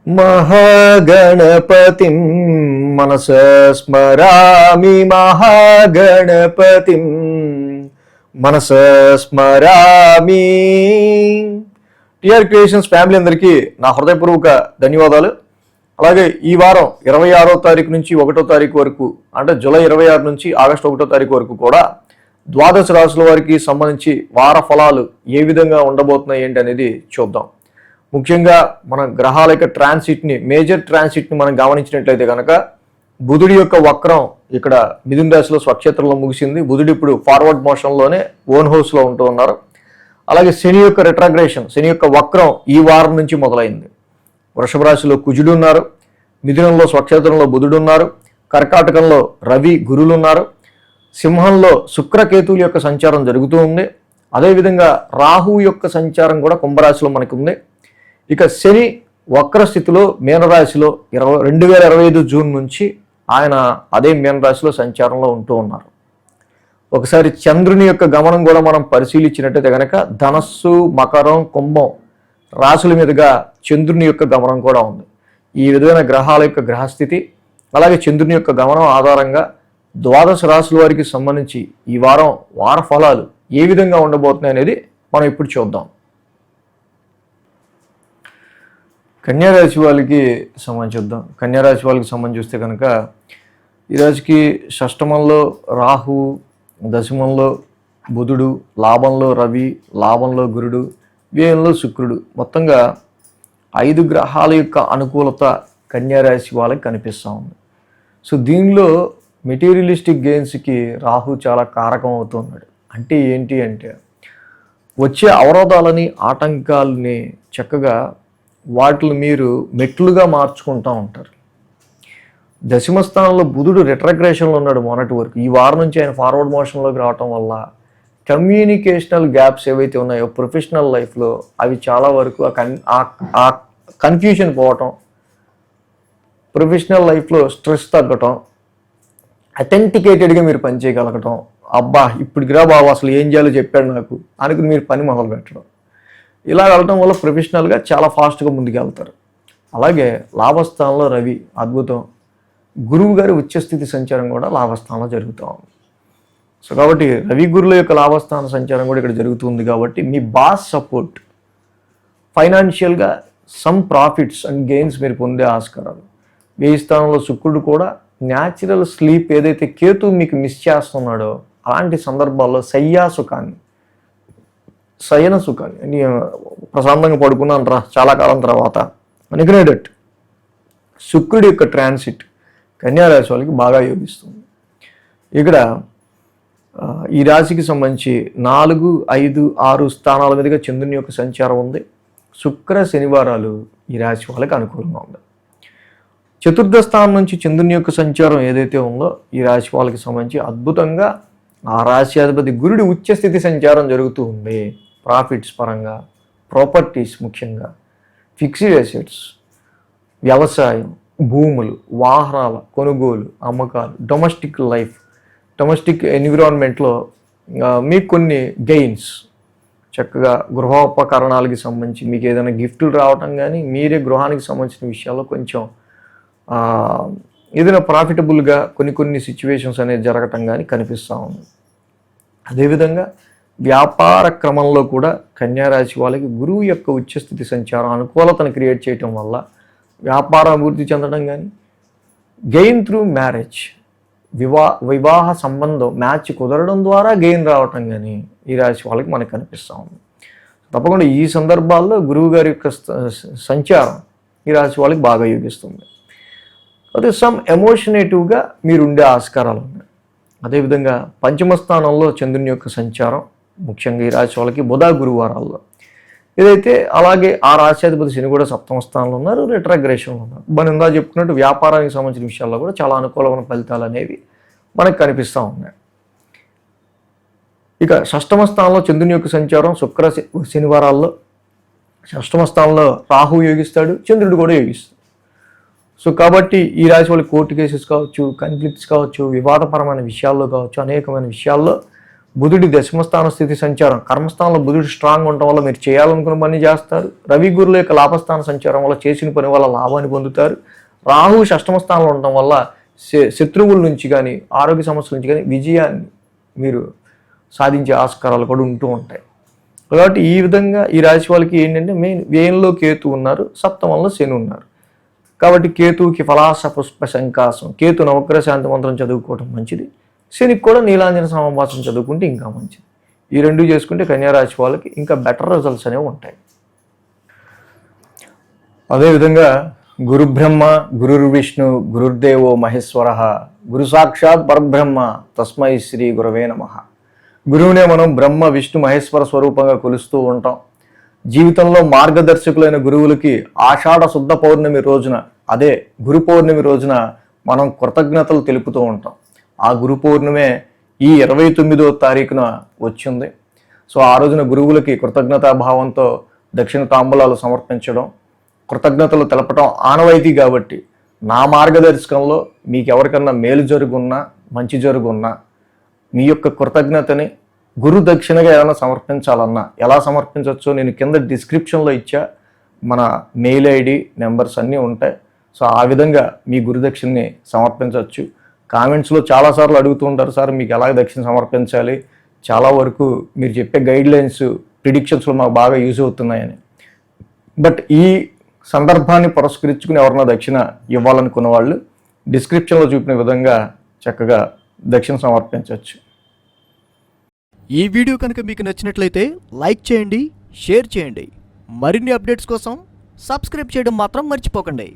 మహాగణపతిం మనసా స్మరామి మహాగణపతిం మనసా స్మరామి. TR creations family అందరికీ నా హృదయపూర్వక ధన్యవాదాలు. అలాగే ఈ వారం 26వ తారీఖు నుంచి 1వ తారీఖు వరకు, అంటే జూలై 26 నుంచి ఆగస్టు 1వ తారీఖు వరకు కూడా ద్వాదశ రాశుల వారికి సంబంధించి వార ఫలాలు ఏ విధంగా ఉండబోతున్నాయి ఏంటి అనేది చూద్దాం. ముఖ్యంగా మన గ్రహాల యొక్క ట్రాన్సిట్ని, మేజర్ ట్రాన్సిట్ని మనం గమనించినట్లయితే కనుక బుధుడి యొక్క వక్రం ఇక్కడ మిథున రాశిలో స్వక్షేత్రంలో ముగిసింది. బుధుడు ఇప్పుడు ఫార్వర్డ్ మోషన్లోనే ఓన్ హౌస్లో ఉంటూ ఉన్నారు. అలాగే శని యొక్క రిట్రాగ్రేషన్, శని యొక్క వక్రం ఈ వారం నుంచి మొదలైంది. వృషభ రాశిలో కుజుడు ఉన్నారు, మిథునంలో స్వక్షేత్రంలో బుధుడు ఉన్నారు, కర్కాటకంలో రవి గురువులు ఉన్నారు, సింహంలో శుక్రకేతువుల యొక్క సంచారం జరుగుతూ ఉంది. అదేవిధంగా రాహు యొక్క సంచారం కూడా కుంభరాశిలో మనకు ఉంది. ఇక శని వక్రస్థితిలో మీనరాశిలో 2025 జూన్ నుంచి ఆయన అదే మీనరాశిలో సంచారంలో ఉంటూ ఉన్నారు. ఒకసారి చంద్రుని యొక్క గమనం కూడా మనం పరిశీలించినట్టయితే కనుక ధనస్సు, మకరం, కుంభం రాశుల మీదుగా చంద్రుని యొక్క గమనం కూడా ఉంది. ఈ విధమైన గ్రహాల యొక్క గ్రహస్థితి అలాగే చంద్రుని యొక్క గమనం ఆధారంగా ద్వాదశ రాశుల వారికి సంబంధించి ఈ వారం వార ఫలాలు ఏ విధంగా ఉండబోతున్నాయి అనేది మనం ఇప్పుడు చూద్దాం. కన్యారాశి వాళ్ళకి సంబంధించి చూద్దాం. కన్యారాశి వాళ్ళకి సంబంధించి చూస్తే కనుక ఈ రాశికి షష్టమంలో రాహు, దశమంలో బుధుడు, లాభంలో రవి, లాభంలో గురుడు, వ్యయంలో శుక్రుడు, మొత్తంగా 5 గ్రహాల యొక్క అనుకూలత కన్యారాశి వాళ్ళకి కనిపిస్తూ ఉంది. సో దీనిలో మెటీరియలిస్టిక్ గెయిన్స్కి రాహు చాలా కారకం అవుతున్నాడు. అంటే ఏంటి అంటే వచ్చే అవరోధాలని, ఆటంకాలని చక్కగా వాటిని మీరు మెట్లుగా మార్చుకుంటూ ఉంటారు. దశమ స్థానంలో బుధుడు రిట్రగ్రేషన్లో ఉన్నాడు మొన్నటి వరకు. ఈ వారం నుంచి ఆయన ఫార్వర్డ్ మోషన్లోకి రావటం వల్ల కమ్యూనికేషనల్ గ్యాప్స్ ఏవైతే ఉన్నాయో ప్రొఫెషనల్ లైఫ్లో అవి చాలా వరకు ఆ కన్ఫ్యూషన్ పోవటం, ప్రొఫెషనల్ లైఫ్లో స్ట్రెస్ తగ్గటం, అథెంటికేటెడ్గా మీరు పని చేయగలగటం, అబ్బా ఇప్పటికిరా బాబు అసలు ఏం చేయాలో చెప్పాడు నాకు అనుకుని మీరు పని మొదలు పెట్టడం, ఇలా వెళ్ళటం వల్ల ప్రొఫెషనల్గా చాలా ఫాస్ట్గా ముందుకెళ్తారు. అలాగే లాభస్థానంలో రవి అద్భుతం, గురువు గారి ఉచ్చస్థితి సంచారం కూడా లాభస్థానంలో జరుగుతూ ఉంది. సో కాబట్టి రవి గురువుల యొక్క లాభస్థాన సంచారం కూడా ఇక్కడ జరుగుతుంది. కాబట్టి మీ బాస్ సపోర్ట్, ఫైనాన్షియల్గా సమ్ ప్రాఫిట్స్ అండ్ గెయిన్స్ మీరు పొందే ఆస్కారాలు. వ్యయ స్థానంలో శుక్రుడు కూడా న్యాచురల్ స్లీప్ ఏదైతే కేతు మీకు మిస్ చేస్తున్నాడో అలాంటి సందర్భాల్లో శయన సుఖాన్ని ప్రశాంతంగా పడుకున్నాను చాలా కాలం తర్వాత అనుకునేటట్టు శుక్రుడి యొక్క ట్రాన్సిట్ కన్యారాశి వాళ్ళకి బాగా యోగిస్తుంది. ఇక్కడ ఈ రాశికి సంబంధించి 4, 5, 6 స్థానాల మీదుగా చంద్రుని యొక్క సంచారం ఉంది. శుక్ర శనివారాలు ఈ రాశి వాళ్ళకి అనుకూలంగా ఉంది. చతుర్థ స్థానం నుంచి చంద్రుని యొక్క సంచారం ఏదైతే ఉందో ఈ రాశి వాళ్ళకి సంబంధించి అద్భుతంగా ఆ రాశి అధిపతి గురుడి ఉచ్చస్థితి సంచారం జరుగుతూ ఉంది. ప్రాఫిట్స్ పరంగా, ప్రాపర్టీస్, ముఖ్యంగా ఫిక్స్డ్ అసెట్స్, వ్యవసాయం, భూములు, వాహనాల కొనుగోలు, అమ్మకాలు, డొమెస్టిక్ లైఫ్, డొమెస్టిక్ ఎన్విరాన్మెంట్లో మీకు కొన్ని గెయిన్స్, చక్కగా గృహోపకరణాలకి సంబంధించి మీకు ఏదైనా గిఫ్ట్లు రావటం కానీ, మీరే గృహానికి సంబంధించిన విషయాల్లో కొంచెం ఏదైనా ప్రాఫిటబుల్గా కొన్ని సిచ్యువేషన్స్ అనేది జరగటం కానీ కనిపిస్తూ ఉంది. అదేవిధంగా వ్యాపార క్రమంలో కూడా కన్యారాశి వాళ్ళకి గురువు యొక్క ఉచ్చస్థితి సంచారం అనుకూలతను క్రియేట్ చేయటం వల్ల వ్యాపారం అభివృద్ధి చెందడం కానీ, గెయిన్ త్రూ మ్యారేజ్, వివాహ సంబంధం మ్యాచ్ కుదరడం ద్వారా గెయిన్ రావటం కానీ ఈ రాశి వాళ్ళకి మనకు కనిపిస్తూ ఉంది. తప్పకుండా ఈ సందర్భాల్లో గురువు గారి యొక్క సంచారం ఈ రాశి వాళ్ళకి బాగా యోగిస్తుంది. అదే సమ్ ఎమోషనేటివ్గా మీరు ఉండే ఆస్కారాలు ఉన్నాయి. అదేవిధంగా పంచమ స్థానంలో చంద్రుని యొక్క సంచారం ముఖ్యంగా ఈ రాశి వాళ్ళకి బుధ గురువారాల్లో ఏదైతే, అలాగే ఆ రాశ్యాధిపతి శని కూడా సప్తమ స్థానంలో ఉన్నారు, రిట్రగ్రేషన్లో ఉన్నారు. మనం ఇందా చెప్పుకున్నట్టు వ్యాపారానికి సంబంధించిన విషయాల్లో కూడా చాలా అనుకూలమైన ఫలితాలు అనేవి మనకు కనిపిస్తూ ఉన్నాయి. ఇక షష్టమ స్థానంలో చంద్రుని యొక్క సంచారం శుక్ర శనివారాల్లో, షష్టమ స్థానంలో రాహు యోగిస్తాడు, చంద్రుడు కూడా యోగిస్తాడు. సో కాబట్టి ఈ రాశి వాళ్ళు కోర్టు కేసెస్ కావచ్చు, కన్ఫ్లిక్ట్స్ కావచ్చు, వివాదపరమైన విషయాల్లో కావచ్చు, అనేకమైన విషయాల్లో బుధుడి దశమస్థాన స్థితి సంచారం, కర్మస్థానంలో బుధుడు స్ట్రాంగ్ ఉండటం వల్ల మీరు చేయాలనుకున్న పని చేస్తారు. రవి గురుల యొక్క లాభస్థాన సంచారం వల్ల చేసిన పని వల్ల లాభాన్ని పొందుతారు. రాహు షష్టమ స్థానంలో ఉండటం వల్ల శత్రువుల నుంచి కానీ ఆరోగ్య సమస్యల నుంచి కానీ విజయాన్ని మీరు సాధించే ఆస్కారాలు కూడా ఉంటూ ఉంటాయి. కాబట్టి ఈ విధంగా ఈ రాశి వాళ్ళకి ఏంటంటే మెయిన్ వ్యయంలో కేతు ఉన్నారు, సప్తమంలో శని ఉన్నారు. కాబట్టి కేతువుకి ఫలాస పుష్ప శంకాసం, కేతు నవగ్రహ శాంతి మంత్రం చదువుకోవటం మంచిది. శనికి కూడా నీలాంజన సమాభాసం చదువుకుంటే ఇంకా మంచిది. ఈ రెండు చేసుకుంటే కన్యారాశి వాళ్ళకి ఇంకా బెటర్ రిజల్ట్స్ అనేవి ఉంటాయి. అదేవిధంగా గురు బ్రహ్మ గురుర్విష్ణు గురుర్దేవో మహేశ్వర గురు సాక్షాత్ పరబ్రహ్మ తస్మై శ్రీ గురవే నమః. గురువునే మనం బ్రహ్మ విష్ణు మహేశ్వర స్వరూపంగా కొలుస్తూ ఉంటాం. జీవితంలో మార్గదర్శకులైన గురువులకి ఆషాఢ శుద్ధ పౌర్ణమి రోజున, అదే గురు పౌర్ణమి రోజున మనం కృతజ్ఞతలు తెలుపుతూ ఉంటాం. ఆ గురు పౌర్ణమే ఈ 29వ తారీఖున వచ్చింది. సో ఆ రోజున గురువులకి కృతజ్ఞతాభావంతో దక్షిణ తాంబూలాలు సమర్పించడం, కృతజ్ఞతలు తెలపడం ఆనవాయితీ. కాబట్టి నా మార్గదర్శకంలో మీకు ఎవరికన్నా మేలు జరుగున్నా మంచి జరుగున్నా మీ యొక్క కృతజ్ఞతని గురు దక్షిణగా ఏమైనా సమర్పించాలన్నా ఎలా సమర్పించవచ్చో నేను కింద డిస్క్రిప్షన్లో ఇచ్చా. మన మెయిల్ ఐడి నెంబర్స్ అన్నీ ఉంటాయి. సో ఆ విధంగా మీ గురు దక్షిణని సమర్పించవచ్చు. కామెంట్స్లో చాలాసార్లు అడుగుతూ ఉంటారు, సార్ మీకు ఎలాగ దక్షిణ సమర్పించాలి, చాలా వరకు మీరు చెప్పే గైడ్లైన్స్ ప్రిడిక్షన్స్లో మాకు బాగా యూజ్ అవుతున్నాయని. బట్ ఈ సందర్భాన్ని పురస్కరించుకుని ఎవరన్నా దక్షిణ ఇవ్వాలనుకున్న వాళ్ళు డిస్క్రిప్షన్లో చూపిన విధంగా చక్కగా దక్షిణ సమర్పించవచ్చు. ఈ వీడియో కనుక మీకు నచ్చినట్లయితే లైక్ చేయండి, షేర్ చేయండి. మరిన్ని అప్డేట్స్ కోసం సబ్స్క్రైబ్ చేయడం మాత్రం మర్చిపోకండి.